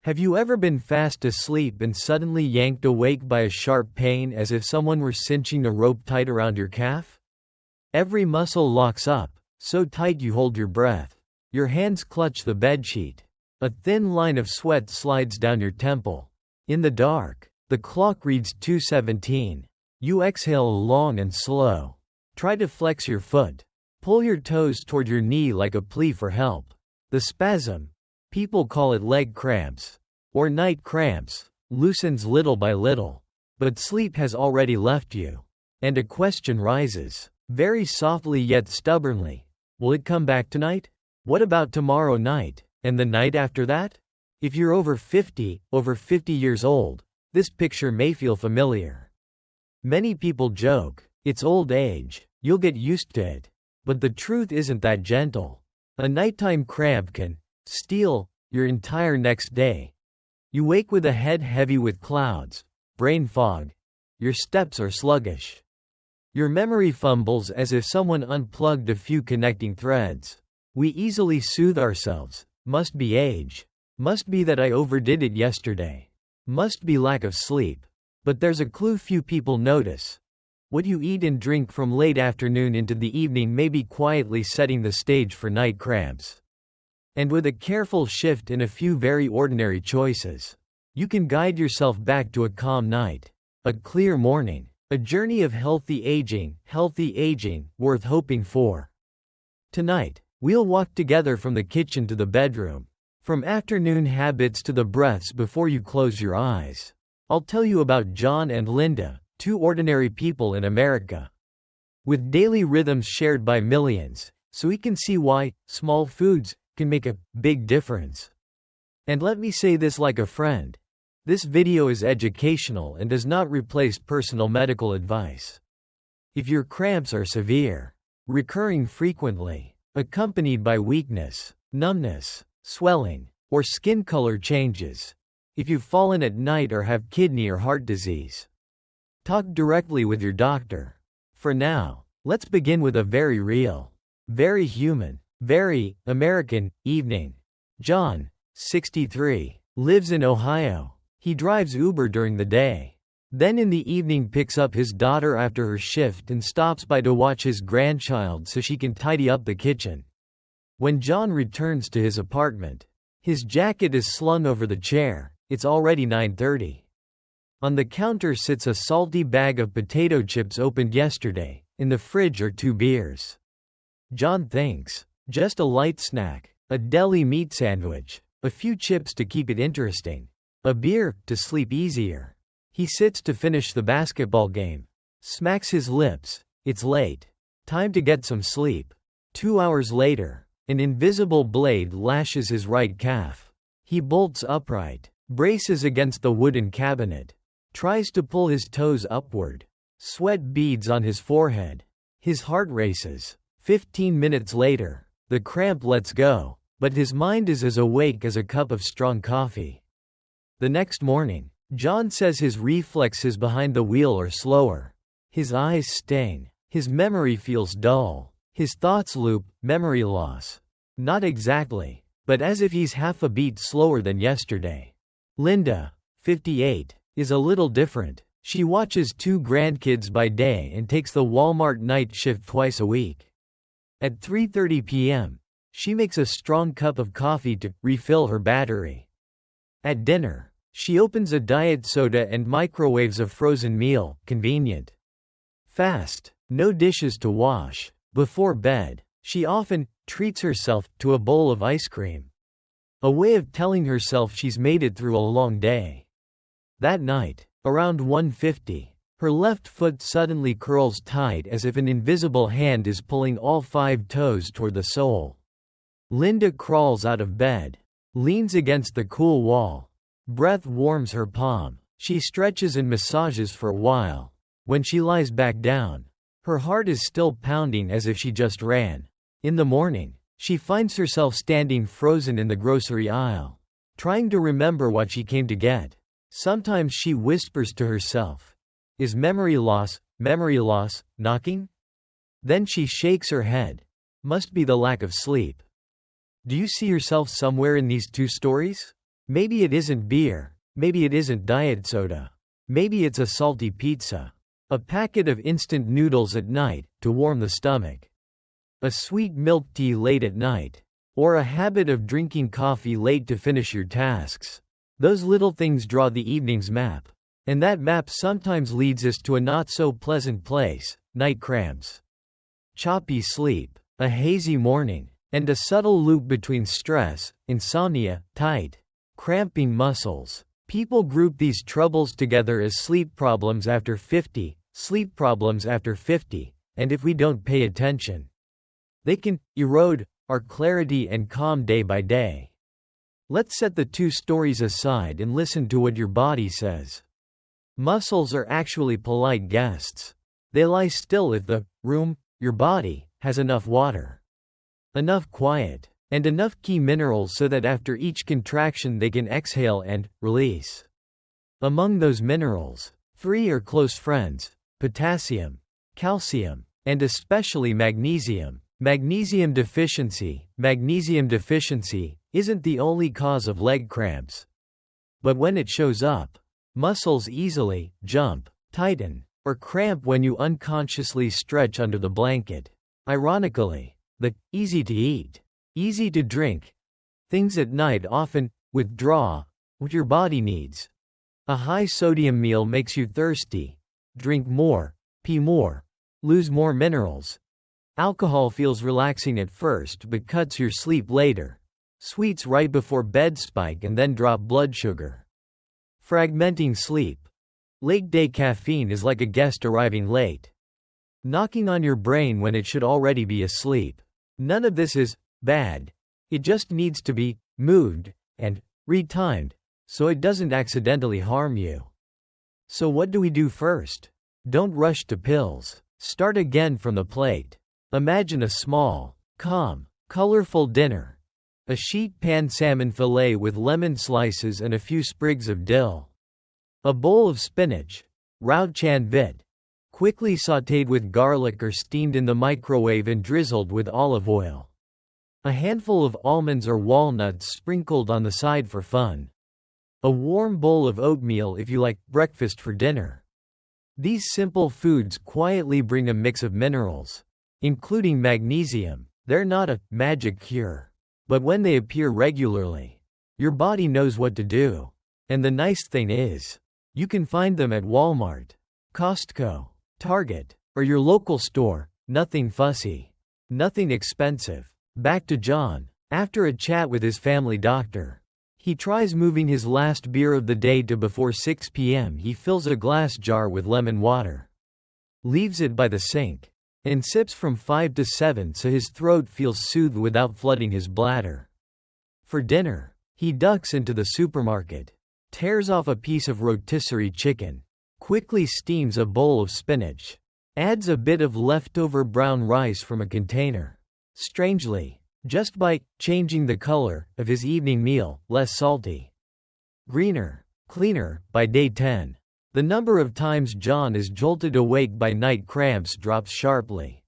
Have you ever been fast asleep and suddenly yanked awake by a sharp pain as if someone were cinching a rope tight around your calf? Every muscle locks up, so tight you hold your breath. Your hands clutch the bedsheet. A thin line of sweat slides down your temple. In the dark, the clock reads 2:17. You exhale long and slow. Try to flex your foot. Pull your toes toward your knee like a plea for help. The spasm, people call it leg cramps, or night cramps, loosens little by little. But sleep has already left you. And a question rises, very softly yet stubbornly. Will it come back tonight? What about tomorrow night? And the night after that? If you're over 50 years old, this picture may feel familiar. Many people joke, it's old age, you'll get used to it. But the truth isn't that gentle. A nighttime cramp can steal your entire next day. You wake with a head heavy with clouds, brain fog. Your steps are sluggish. Your memory fumbles as if someone unplugged a few connecting threads. We easily soothe ourselves. Must be age. Must be that I overdid it yesterday. Must be lack of sleep. But there's a clue few people notice. What you eat and drink from late afternoon into the evening may be quietly setting the stage for night cramps. And with a careful shift in a few very ordinary choices, you can guide yourself back to a calm night, a clear morning, a journey of healthy aging worth hoping for. Tonight, we'll walk together from the kitchen to the bedroom, from afternoon habits to the breaths before you close your eyes. I'll tell you about John and Linda, two ordinary people in America, with daily rhythms shared by millions, so we can see why small foods can make a big difference. And let me say this like a friend. This video is educational and does not replace personal medical advice. If your cramps are severe, recurring frequently, accompanied by weakness, numbness, swelling, or skin color changes, if you've fallen at night or have kidney or heart disease, talk directly with your doctor. For now, let's begin with a very real, very human, very American evening. John, 63, lives in Ohio. He drives Uber during the day. Then in the evening picks up his daughter after her shift and stops by to watch his grandchild so she can tidy up the kitchen. When John returns to his apartment, his jacket is slung over the chair. It's already 9:30. On the counter sits a salty bag of potato chips opened yesterday. In the fridge are 2 beers. John thinks, just a light snack, a deli meat sandwich, a few chips to keep it interesting, a beer to sleep easier. He sits to finish the basketball game, smacks his lips. It's late. Time to get some sleep. 2 hours later, an invisible blade lashes his right calf. He bolts upright, braces against the wooden cabinet, tries to pull his toes upward. Sweat beads on his forehead. His heart races. 15 minutes later, the cramp lets go, but his mind is as awake as a cup of strong coffee. The next morning, John says his reflexes behind the wheel are slower. His eyes sting. His memory feels dull. His thoughts loop. Memory loss. Not exactly, but as if he's half a beat slower than yesterday. Linda, 58, is a little different. She watches 2 grandkids by day and takes the Walmart night shift twice a week. At 3:30 p.m., she makes a strong cup of coffee to refill her battery. At dinner, she opens a diet soda and microwaves a frozen meal, convenient. Fast, no dishes to wash. Before bed, she often treats herself to a bowl of ice cream. A way of telling herself she's made it through a long day. That night, around 1:50, her left foot suddenly curls tight as if an invisible hand is pulling all 5 toes toward the sole. Linda crawls out of bed, leans against the cool wall. Breath warms her palm. She stretches and massages for a while. When she lies back down, her heart is still pounding as if she just ran. In the morning, she finds herself standing frozen in the grocery aisle, trying to remember what she came to get. Sometimes she whispers to herself, "Is memory loss, knocking?" Then she shakes her head. Must be the lack of sleep. Do you see yourself somewhere in these 2 stories? Maybe it isn't beer, maybe it isn't diet soda. Maybe it's a salty pizza. A packet of instant noodles at night, to warm the stomach. A sweet milk tea late at night. Or a habit of drinking coffee late to finish your tasks. Those little things draw the evening's map. And that map sometimes leads us to a not-so-pleasant place, night cramps. Choppy sleep, a hazy morning, and a subtle loop between stress, insomnia, tight, cramping muscles. People group these troubles together as sleep problems after 50, sleep problems after 50, and if we don't pay attention, they can erode our clarity and calm day by day. Let's set the two stories aside and listen to what your body says. Muscles are actually polite guests. They lie still if the room, your body, has enough water, enough quiet, and enough key minerals so that after each contraction they can exhale and release. Among those minerals, 3 are close friends: potassium, calcium, and especially magnesium. Magnesium deficiency. Magnesium deficiency isn't the only cause of leg cramps. But when it shows up, muscles easily jump, tighten, or cramp when you unconsciously stretch under the blanket. Ironically, the easy to eat, easy to drink things at night often withdraw what your body needs. A high sodium meal makes you thirsty. Drink more, pee more, lose more minerals. Alcohol feels relaxing at first but cuts your sleep later. Sweets right before bed spike and then drop blood sugar. Fragmenting sleep. Late-day caffeine is like a guest arriving late, knocking on your brain when it should already be asleep. None of this is bad. It just needs to be moved and retimed so it doesn't accidentally harm you. So what do we do first? Don't rush to pills. Start again from the plate. Imagine a small, calm, colorful dinner. A sheet pan salmon fillet with lemon slices and a few sprigs of dill. A bowl of spinach, rauchan vit, quickly sautéed with garlic or steamed in the microwave and drizzled with olive oil. A handful of almonds or walnuts sprinkled on the side for fun. A warm bowl of oatmeal if you like breakfast for dinner. These simple foods quietly bring a mix of minerals, including magnesium. They're not a magic cure, but when they appear regularly, your body knows what to do. And the nice thing is, you can find them at Walmart, Costco, Target, or your local store. Nothing fussy, nothing expensive. Back to John. After a chat with his family doctor, he tries moving his last beer of the day to before 6 p.m. He fills a glass jar with lemon water, leaves it by the sink, and sips from 5 to 7 so his throat feels soothed without flooding his bladder. For dinner, he ducks into the supermarket, tears off a piece of rotisserie chicken, quickly steams a bowl of spinach, adds a bit of leftover brown rice from a container. Strangely, just by changing the color of his evening meal, less salty, greener, cleaner, by day 10, the number of times John is jolted awake by night cramps drops sharply.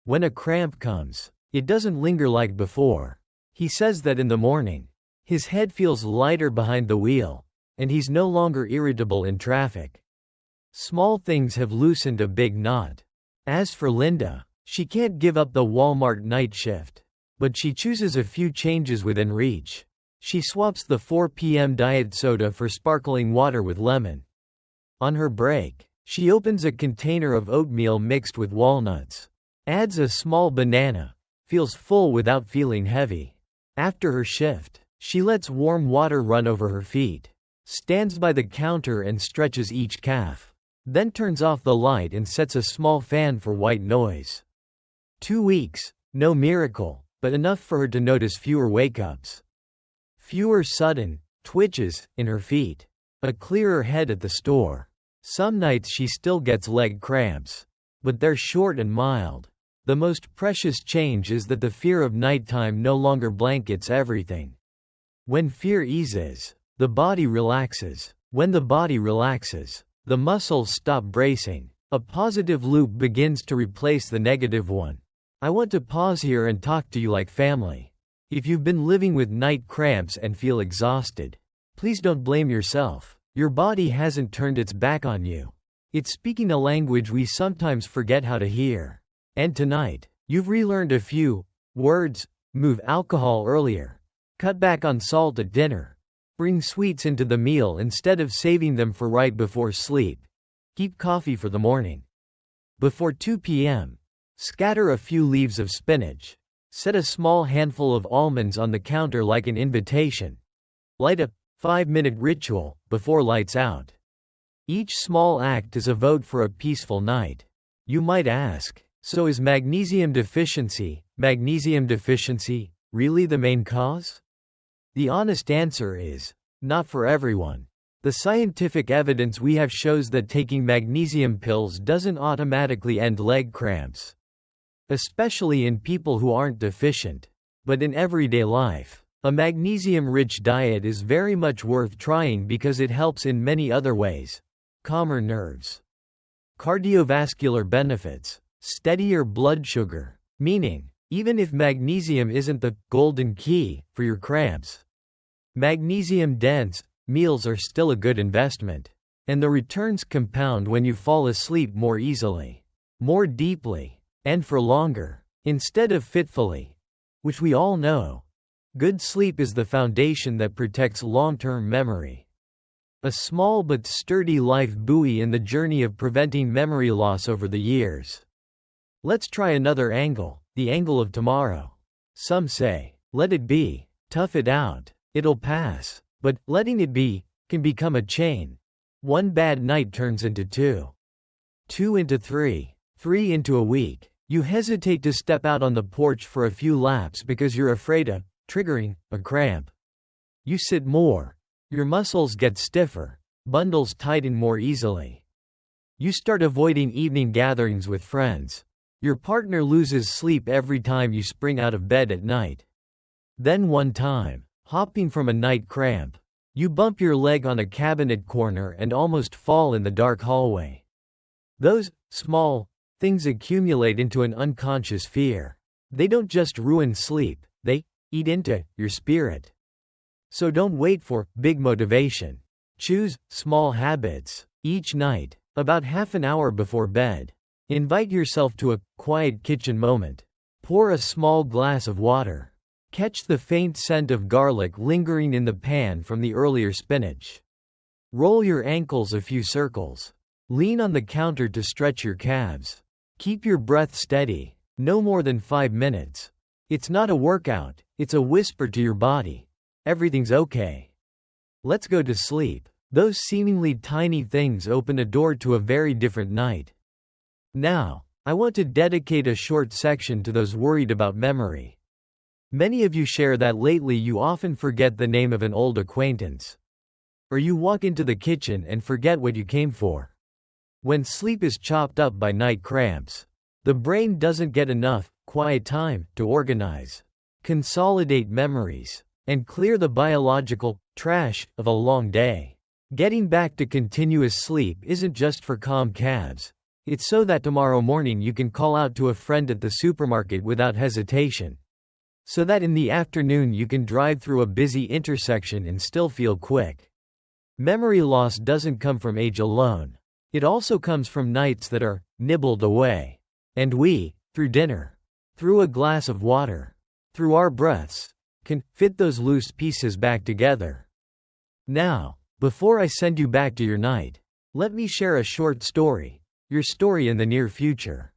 When a cramp comes, it doesn't linger like before. He says that in the morning, his head feels lighter behind the wheel, and he's no longer irritable in traffic. Small things have loosened a big knot. As for Linda, she can't give up the Walmart night shift, but she chooses a few changes within reach. She swaps the 4 p.m. diet soda for sparkling water with lemon. On her break, she opens a container of oatmeal mixed with walnuts, adds a small banana, feels full without feeling heavy. After her shift, she lets warm water run over her feet, stands by the counter and stretches each calf, then turns off the light and sets a small fan for white noise. 2 weeks, no miracle, but enough for her to notice fewer wakeups, fewer sudden twitches in her feet, a clearer head at the store. Some nights she still gets leg cramps, but they're short and mild. The most precious change is that the fear of nighttime no longer blankets everything. When fear eases, the body relaxes. When the body relaxes, the muscles stop bracing. A positive loop begins to replace the negative one. I want to pause here and talk to you like family. If you've been living with night cramps and feel exhausted, Please don't blame yourself. Your body hasn't turned its back on you. It's speaking a language we sometimes forget how to hear. And tonight, you've relearned a few words. Move alcohol earlier. Cut back on salt at dinner. Bring sweets into the meal instead of saving them for right before sleep. Keep coffee for the morning. Before 2 p.m., scatter a few leaves of spinach. Set a small handful of almonds on the counter like an invitation. Light a 5-minute ritual before lights out. Each small act is a vote for a peaceful night. You might ask, so is magnesium deficiency really the main cause? The honest answer is, not for everyone. The scientific evidence we have shows that taking magnesium pills doesn't automatically end leg cramps. Especially in people who aren't deficient. But in everyday life, a magnesium-rich diet is very much worth trying because it helps in many other ways. Calmer nerves. Cardiovascular benefits. Steadier blood sugar. Meaning, even if magnesium isn't the golden key for your cramps, magnesium-dense meals are still a good investment. And the returns compound when you fall asleep more easily, more deeply, and for longer, instead of fitfully. Which we all know. Good sleep is the foundation that protects long-term memory. A small but sturdy life buoy in the journey of preventing memory loss over the years. Let's try another angle, the angle of tomorrow. Some say, let it be, tough it out, it'll pass. But letting it be can become a chain. One bad night turns into 2. 2 into 3. 3 into a week. You hesitate to step out on the porch for a few laps because you're afraid of triggering a cramp. You sit more. Your muscles get stiffer. Bundles tighten more easily. You start avoiding evening gatherings with friends. Your partner loses sleep every time you spring out of bed at night. Then one time, hopping from a night cramp, you bump your leg on a cabinet corner and almost fall in the dark hallway. Those small things accumulate into an unconscious fear. They don't just ruin sleep, they eat into your spirit. So don't wait for big motivation. Choose small habits. Each night, about half an hour before bed, invite yourself to a quiet kitchen moment. Pour a small glass of water. Catch the faint scent of garlic lingering in the pan from the earlier spinach. Roll your ankles a few circles. Lean on the counter to stretch your calves. Keep your breath steady, no more than 5 minutes. It's not a workout, it's a whisper to your body. Everything's okay. Let's go to sleep. Those seemingly tiny things open a door to a very different night. Now, I want to dedicate a short section to those worried about memory. Many of you share that lately you often forget the name of an old acquaintance. Or you walk into the kitchen and forget what you came for. When sleep is chopped up by night cramps, the brain doesn't get enough quiet time to organize, consolidate memories, and clear the biological trash of a long day. Getting back to continuous sleep isn't just for calm calves. It's so that tomorrow morning you can call out to a friend at the supermarket without hesitation. So that in the afternoon you can drive through a busy intersection and still feel quick. Memory loss doesn't come from age alone. It also comes from nights that are nibbled away. And we, through dinner, through a glass of water, through our breaths, can fit those loose pieces back together. Now, before I send you back to your night, let me share a short story, your story in the near future.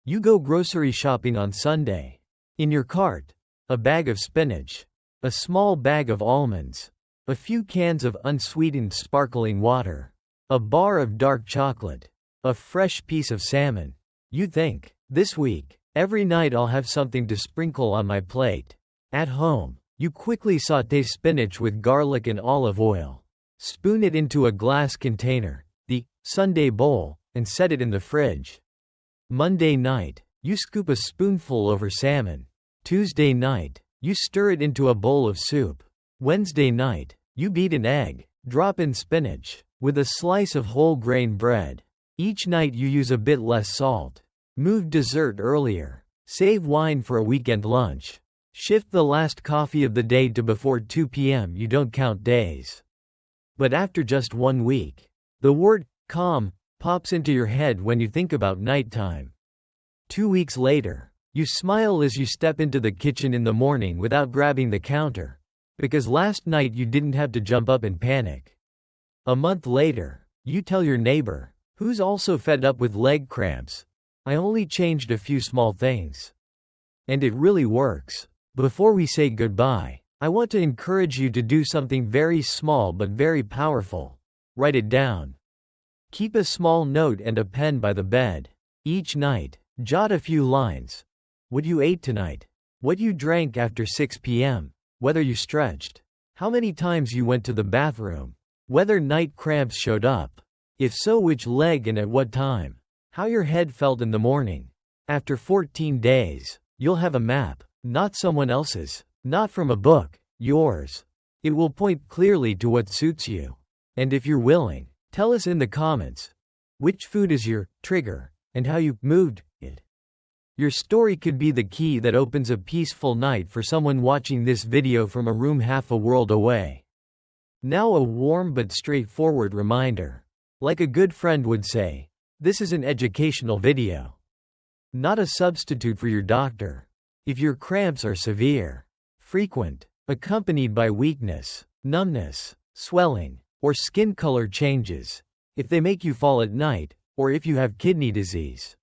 You go grocery shopping on Sunday. In your cart, a bag of spinach, a small bag of almonds, a few cans of unsweetened sparkling water, a bar of dark chocolate, a fresh piece of salmon. You think, this week, every night I'll have something to sprinkle on my plate. At home, you quickly sauté spinach with garlic and olive oil. Spoon it into a glass container, the Sunday bowl, and set it in the fridge. Monday night, you scoop a spoonful over salmon. Tuesday night, you stir it into a bowl of soup. Wednesday night, you beat an egg, drop in spinach, with a slice of whole grain bread. Each night you use a bit less salt. Move dessert earlier. Save wine for a weekend lunch. Shift the last coffee of the day to before 2 p.m. You don't count days. But after just 1 week, the word calm pops into your head when you think about nighttime. 2 weeks later, you smile as you step into the kitchen in the morning without grabbing the counter, because last night you didn't have to jump up in panic. A month later, you tell your neighbor, who's also fed up with leg cramps, "I only changed a few small things." And it really works. Before we say goodbye, I want to encourage you to do something very small but very powerful. Write it down. Keep a small note and a pen by the bed. Each night, jot a few lines. What you ate tonight. What you drank after 6 p.m. Whether you stretched. How many times you went to the bathroom. Whether night cramps showed up. If so, which leg and at what time. How your head felt in the morning. After 14 days, you'll have a map, not someone else's, not from a book, yours. It will point clearly to what suits you. And if you're willing, tell us in the comments which food is your trigger and how you moved it. Your story could be the key that opens a peaceful night for someone watching this video from a room half a world away. Now a warm but straightforward reminder. Like a good friend would say, this is an educational video, not a substitute for your doctor. If your cramps are severe, frequent, accompanied by weakness, numbness, swelling, or skin color changes, if they make you fall at night, or if you have kidney disease,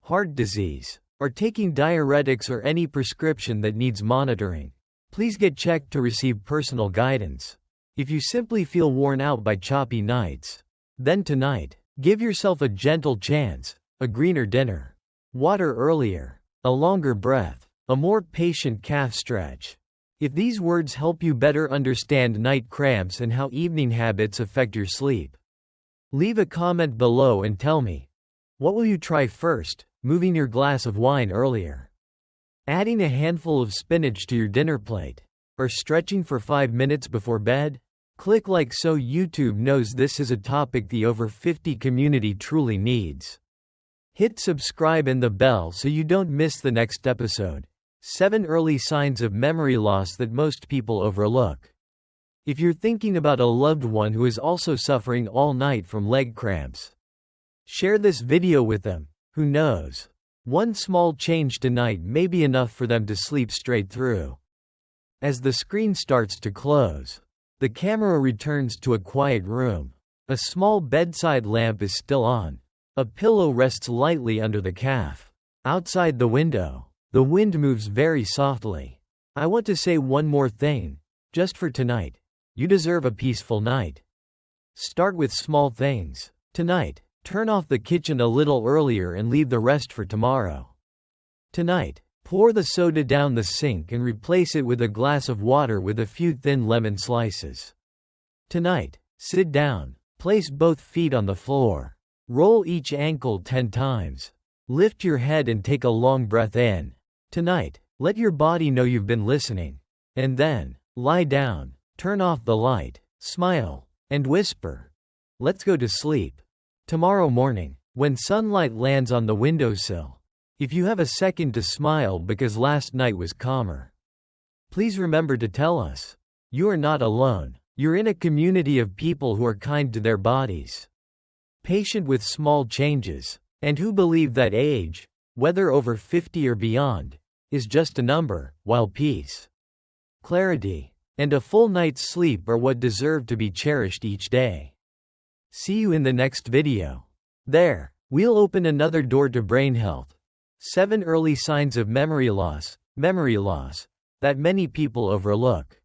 heart disease, or taking diuretics or any prescription that needs monitoring, please get checked to receive personal guidance. If you simply feel worn out by choppy nights, then tonight, give yourself a gentle chance, a greener dinner, water earlier, a longer breath, a more patient calf stretch. If these words help you better understand night cramps and how evening habits affect your sleep, leave a comment below and tell me, what will you try first? Moving your glass of wine earlier, adding a handful of spinach to your dinner plate, or stretching for 5 minutes before bed? Click like so YouTube knows this is a topic the over 50 community truly needs. Hit subscribe and the bell so you don't miss the next episode. 7 early signs of memory loss that most people overlook. If you're thinking about a loved one who is also suffering all night from leg cramps, share this video with them. Who knows? One small change tonight may be enough for them to sleep straight through. As the screen starts to close, the camera returns to a quiet room. A small bedside lamp is still on. A pillow rests lightly under the calf. Outside the window, the wind moves very softly. I want to say one more thing. Just for tonight, you deserve a peaceful night. Start with small things. Tonight, turn off the kitchen a little earlier and leave the rest for tomorrow. Tonight, pour the soda down the sink and replace it with a glass of water with a few thin lemon slices. Tonight, sit down, place both feet on the floor, roll each ankle 10 times, lift your head and take a long breath in. Tonight, let your body know you've been listening. And then, lie down, turn off the light, smile, and whisper, "Let's go to sleep." Tomorrow morning, when sunlight lands on the windowsill, if you have a second to smile because last night was calmer, please remember to tell us. You are not alone. You're in a community of people who are kind to their bodies, patient with small changes, and who believe that age, whether over 50 or beyond, is just a number, while peace, clarity, and a full night's sleep are what deserve to be cherished each day. See you in the next video. There, we'll open another door to brain health. 7 early signs of memory loss that many people overlook.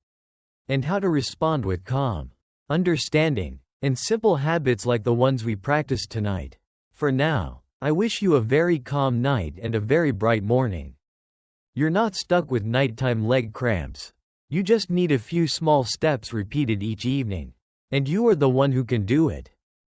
And how to respond with calm, understanding, and simple habits like the ones we practiced tonight. For now, I wish you a very calm night and a very bright morning. You're not stuck with nighttime leg cramps. You just need a few small steps repeated each evening. And you are the one who can do it.